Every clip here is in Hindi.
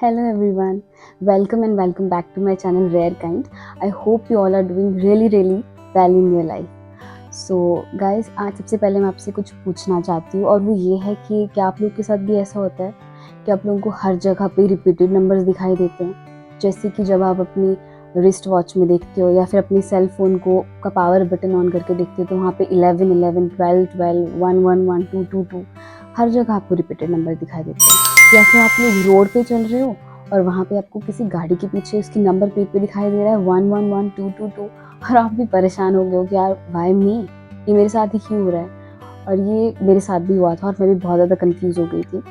Hello everyone, welcome back to my channel Rare Kind. I hope you all are doing really well in your life. So guys, आज सबसे पहले मैं आपसे कुछ पूछना चाहती हूँ और वो ये है कि क्या आप लोग के साथ भी ऐसा होता है कि आप लोगों को हर जगह पे रिपीटेड नंबर्स दिखाई देते हैं। जैसे कि जब आप अपनी रिस्ट वॉच में देखते हो या फिर अपने सेल फोन को का पावर बटन ऑन करके देखते हो तो वहाँ पे 11 11 12 12 1 1 1 2 2 2 हर जगह आपको रिपीटेड नंबर दिखाई देते हैं। या फिर आप लोग रोड पे चल रहे हो और वहाँ पे आपको किसी गाड़ी के पीछे उसकी नंबर प्लेट पे दिखाई दे रहा है 1 1 1 2 2 2 और आप भी परेशान हो गए हो कि यार वाई मी, ये मेरे साथ ही क्यों हो रहा है। और ये मेरे साथ भी हुआ था और मैं भी बहुत ज़्यादा कंफ्यूज हो गई थी।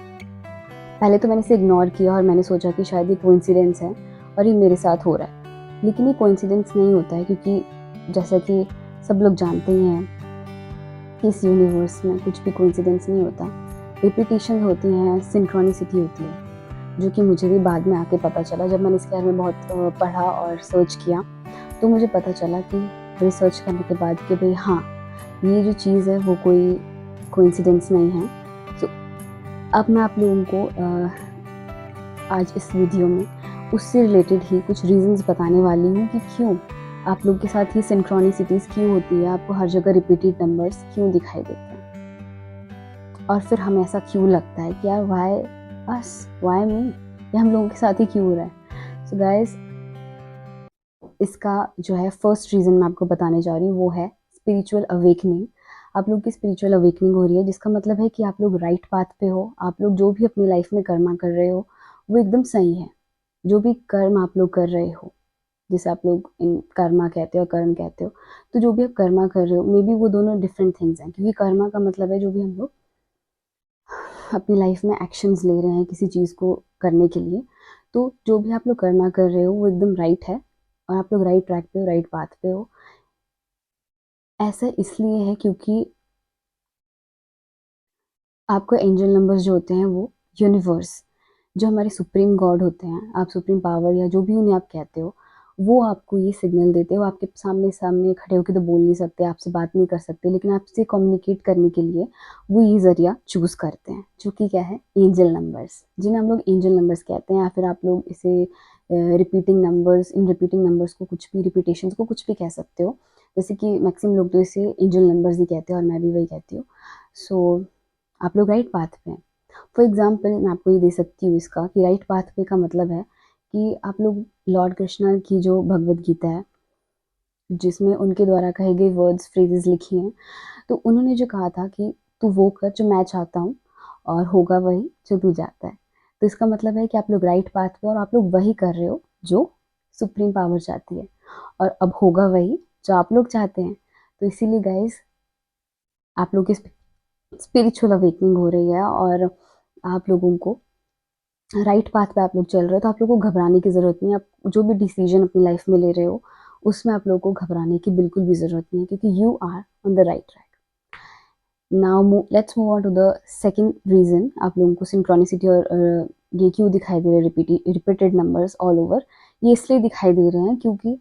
पहले तो मैंने इसे इग्नोर किया और मैंने सोचा कि शायद ये कोइंसिडेंस है और ये मेरे साथ हो रहा है, लेकिन ये कोइंसिडेंस नहीं होता है क्योंकि जैसा कि सब लोग जानते ही हैं कि इस यूनिवर्स में कुछ भी कोइंसिडेंस नहीं होता। रिपीटिशन होती हैं, सिंक्रोनिसिटी होती है, जो कि मुझे भी बाद में आके पता चला। जब मैंने इसके बारे में बहुत पढ़ा और सर्च किया तो मुझे पता चला कि रिसर्च करने के बाद कि भाई हाँ, ये जो चीज़ है वो कोई कोइंसिडेंस नहीं है। तो अब मैं आप लोगों को आज इस वीडियो में उससे रिलेटेड ही कुछ रीजंस बताने वाली हूँ कि क्यों आप लोग के साथ ही सिंक्रोनिसिटीज़ क्यों होती है, आपको हर जगह रिपीटेड नंबर्स क्यों दिखाई देते हैं और फिर हमें ऐसा क्यों लगता है कि यार वाई अस, वाई मी, ये हम लोगों के साथ ही क्यों हो रहा है। सो गाइस, इसका जो है फर्स्ट रीज़न मैं आपको बताने जा रही हूँ वो है स्पिरिचुअल अवेकनिंग। आप लोग की स्पिरिचुअल अवेकनिंग हो रही है, जिसका मतलब है कि आप लोग राइट पाथ पे हो। आप लोग जो भी अपनी लाइफ में कर्मा कर रहे हो वो एकदम सही है। जो भी कर्म आप लोग कर रहे हो, जिसे आप लोग इन कर्मा कहते हो, कर्म कहते हो, तो जो भी आप कर्मा कर रहे हो मे बी वो दोनों डिफरेंट थिंग्स हैं। क्योंकि कर्मा का मतलब है जो भी हम लोग अपनी लाइफ में एक्शंस ले रहे हैं किसी चीज़ को करने के लिए, तो जो भी आप लोग कर्मा कर रहे हो वो एकदम राइट है और आप लोग राइट ट्रैक पे हो, राइट पाथ पे हो। ऐसा इसलिए है क्योंकि आपको एंजल नंबर्स जो होते हैं वो यूनिवर्स, जो हमारे सुप्रीम गॉड होते हैं, आप सुप्रीम पावर या जो भी उन्हें आप कहते हो, वो आपको ये सिग्नल देते हैं। वो आपके सामने सामने खड़े होकर तो बोल नहीं सकते, आपसे बात नहीं कर सकते, लेकिन आपसे कम्युनिकेट करने के लिए वो ये ज़रिया चूज़ करते हैं, जो कि क्या है, एंजल नंबर्स, जिन्हें हम लोग एंजल नंबर्स कहते हैं। या फिर आप लोग इसे रिपीटिंग नंबर्स, इन रिपीटिंग नंबर्स को कुछ भी, रिपीटेशन को कुछ भी कह सकते हो। जैसे कि मैक्सिमम लोग तो इसे एंजल नंबर्स ही कहते हैं और मैं भी वही कहती हूँ। सो आप लोग राइट पाथ पे हैं। फॉर एग्जाम्पल मैं आपको ये दे सकती हूँ इसका कि राइट पाथ पे का मतलब है कि आप लोग लॉर्ड कृष्णा की जो भगवत गीता है, जिसमें उनके द्वारा कहे गए वर्ड्स, फ्रेजेस लिखी हैं, तो उन्होंने जो कहा था कि तू वो कर जो मैं चाहता हूँ और होगा वही जो तू चाहता है। तो इसका मतलब है कि आप लोग राइट पाथ पे और आप लोग वही कर रहे हो जो सुप्रीम पावर चाहती है और अब होगा वही जो आप लोग चाहते हैं। तो इसीलिए गाइस, आप लोग की स्पिरिचुअल अवेकनिंग हो रही है और आप लोगों को राइट पाथ पे आप लोग चल रहे हो, तो आप लोगों को घबराने की ज़रूरत नहीं है। आप जो भी डिसीजन अपनी लाइफ में ले रहे हो उसमें आप लोगों को घबराने की बिल्कुल भी ज़रूरत नहीं है, क्योंकि you are on the right track. Now let's move on to the second reason. आप लोगों को सिंक्रोनिसिटी और ये क्यों दिखाई दे रहे हैं, रिपीटेड नंबर्स ऑल ओवर। ये इसलिए दिखाई दे रहे हैं क्योंकि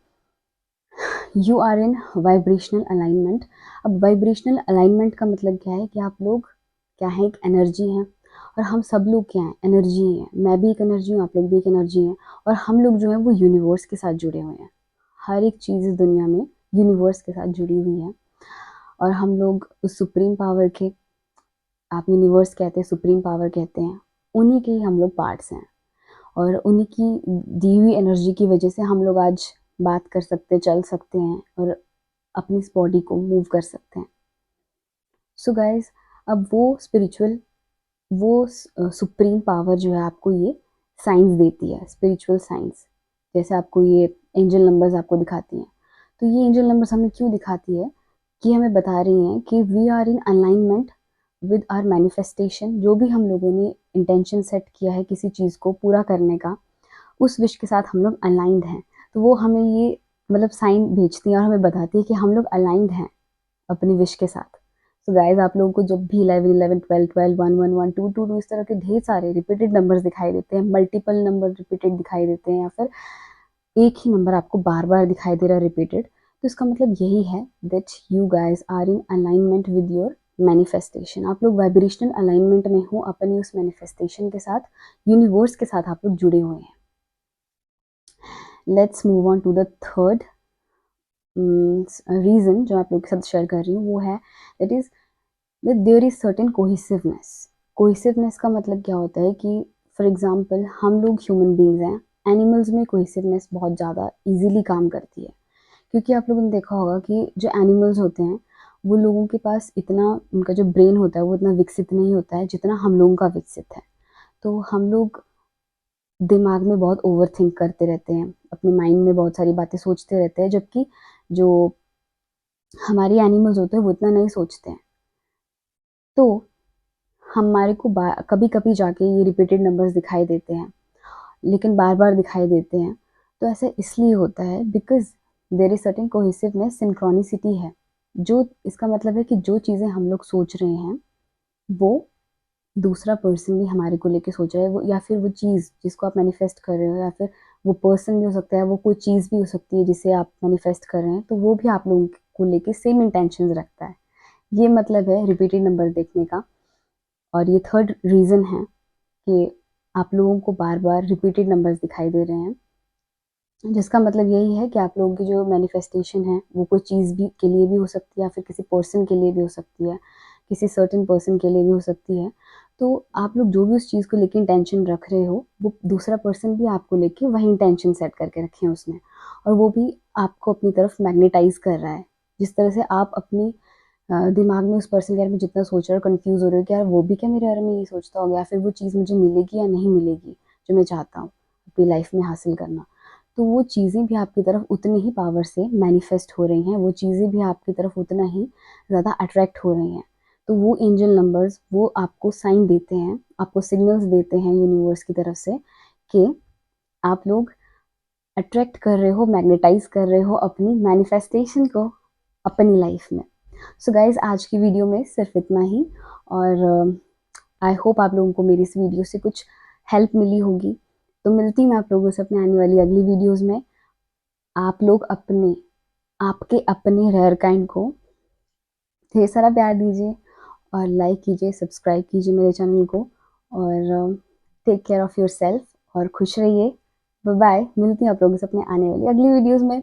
you are in vibrational alignment. अब वाइब्रेशनल अलाइनमेंट का मतलब क्या है कि आप लोग क्या है, एक एनर्जी है और हम सब लोग क्या हैं, एनर्जी हैं। मैं भी एक एनर्जी हूँ, आप लोग भी एक एनर्जी हैं और हम लोग जो है वो यूनिवर्स के साथ जुड़े हुए हैं। हर एक चीज़ इस दुनिया में यूनिवर्स के साथ जुड़ी हुई है और हम लोग उस सुप्रीम पावर के, आप यूनिवर्स कहते हैं, सुप्रीम पावर कहते हैं, उन्हीं के ही हम लोग पार्ट्स हैं और उन्हीं की दी हुई एनर्जी की वजह से हम लोग आज बात कर सकते हैं, चल सकते हैं और अपनी इस बॉडी को मूव कर सकते हैं। सो गाइज, अब वो स्पिरिचुअल, वो सुप्रीम पावर जो है आपको ये साइंस देती है, स्पिरिचुअल साइंस। जैसे आपको ये एंजल नंबर्स आपको दिखाती हैं, तो ये एंजल नंबर्स हमें क्यों दिखाती है कि हमें बता रही हैं कि we are in alignment with our manifestation. जो भी हम लोगों ने इंटेंशन सेट किया है किसी चीज़ को पूरा करने का, उस विश के साथ हम लोग अलाइंड हैं। तो वो हमें ये मतलब साइन भेजती है और हमें बताती है कि हम लोग अलाइंड हैं अपनी विश के साथ। सो गाइज, आप लोगों को जब भी 11 11 12 12 1 1 1 2 2 2 इस तरह के ढेर सारे रिपीटेड नंबर्स दिखाई देते हैं, मल्टीपल नंबर रिपीटेड दिखाई देते हैं, या फिर एक ही नंबर आपको बार बार दिखाई दे रहा है रिपीटेड, तो इसका मतलब यही है that you guys are in alignment with your manifestation. आप लोग वाइब्रेशनल अलाइनमेंट में हो अपनी उस मैनिफेस्टेशन के साथ, यूनिवर्स के साथ आप लोग जुड़े हुए हैं। Let's move on to the third reason जो आप लोग के साथ शेयर कर रही हूँ, वो है that is that there is certain cohesiveness. Cohesiveness का मतलब क्या होता है कि फॉर एग्जांपल हम लोग ह्यूमन बींग्स हैं, एनिमल्स में कोहेसिवनेस बहुत ज़्यादा इजीली काम करती है, क्योंकि आप लोगों ने देखा होगा कि जो एनिमल्स होते हैं वो लोगों के पास इतना, उनका जो ब्रेन होता है वो इतना विकसित नहीं होता है जितना हम लोगों का विकसित है। तो हम लोग दिमाग में बहुत ओवर थिंक करते रहते हैं, अपने माइंड में बहुत सारी बातें सोचते रहते हैं, जबकि जो हमारी एनिमल्स होते हैं वो इतना नहीं सोचते हैं। तो हमारे को कभी कभी जाके ये रिपीटेड नंबर्स दिखाई देते हैं, लेकिन बार बार दिखाई देते हैं। तो ऐसा इसलिए होता है because there is certain cohesiveness, synchronicity है। जो इसका मतलब है कि जो चीज़ें हम लोग सोच रहे हैं वो दूसरा पर्सन भी हमारे को लेके सोच रहा है, वो या फिर वो चीज़ जिसको आप मैनिफेस्ट कर रहे हो, या फिर वो पर्सन भी हो सकता है, वो कोई चीज़ भी हो सकती है जिसे आप मैनिफेस्ट कर रहे हैं, तो वो भी आप लोगों को लेके सेम इंटेंशंस रखता है। ये मतलब है रिपीटेड नंबर देखने का। और ये थर्ड रीज़न है कि आप लोगों को बार बार रिपीटेड नंबर्स दिखाई दे रहे हैं, जिसका मतलब यही है कि आप लोगों की जो मैनिफेस्टेशन है वो कोई चीज़ भी के लिए भी हो सकती है, या फिर किसी पर्सन के लिए भी हो सकती है, किसी सर्टेन पर्सन के लिए भी हो सकती है। तो आप लोग जो भी उस चीज़ को लेके इंटेंशन रख रहे हो, वो दूसरा पर्सन भी आपको लेके वही इंटेंशन सेट करके रखे हैं उसने, और वो भी आपको अपनी तरफ मैग्नेटाइज कर रहा है। जिस तरह से आप अपनी दिमाग में उस पर्सन के बारे में जितना सोच रहे हो, कन्फ्यूज़ हो रहे हो कि यार वो भी क्या मेरे बारे में ये सोचता होगा, या फिर वो चीज़ मुझे मिलेगी या नहीं मिलेगी जो मैं चाहता हूँ अपनी लाइफ में हासिल करना। तो वो चीज़ें भी आपकी तरफ उतनी ही पावर से मैनिफेस्ट हो रही हैं, वो चीज़ें भी आपकी तरफ उतना ही ज़्यादा अट्रैक्ट हो रही हैं। तो वो एंजल नंबर्स वो आपको साइन देते हैं, आपको सिग्नल्स देते हैं यूनिवर्स की तरफ से कि आप लोग अट्रैक्ट कर रहे हो, मैग्नेटाइज कर रहे हो अपनी मैनिफेस्टेशन को अपनी लाइफ में। सो गाइज, आज की वीडियो में सिर्फ इतना ही, और आई होप आप लोगों को मेरी इस वीडियो से कुछ हेल्प मिली होगी। तो मिलती मैं आप लोगों से अपने आने वाली अगली वीडियोस में। आप लोग आपके अपने रेयर काइंड को ढेर सारा प्यार दीजिए, और लाइक कीजिए, सब्सक्राइब कीजिए मेरे चैनल को, और take care of yourself और खुश रहिए। Bye bye. मिलती हूँ आप लोगों से अपने आने वाली अगली वीडियोस में।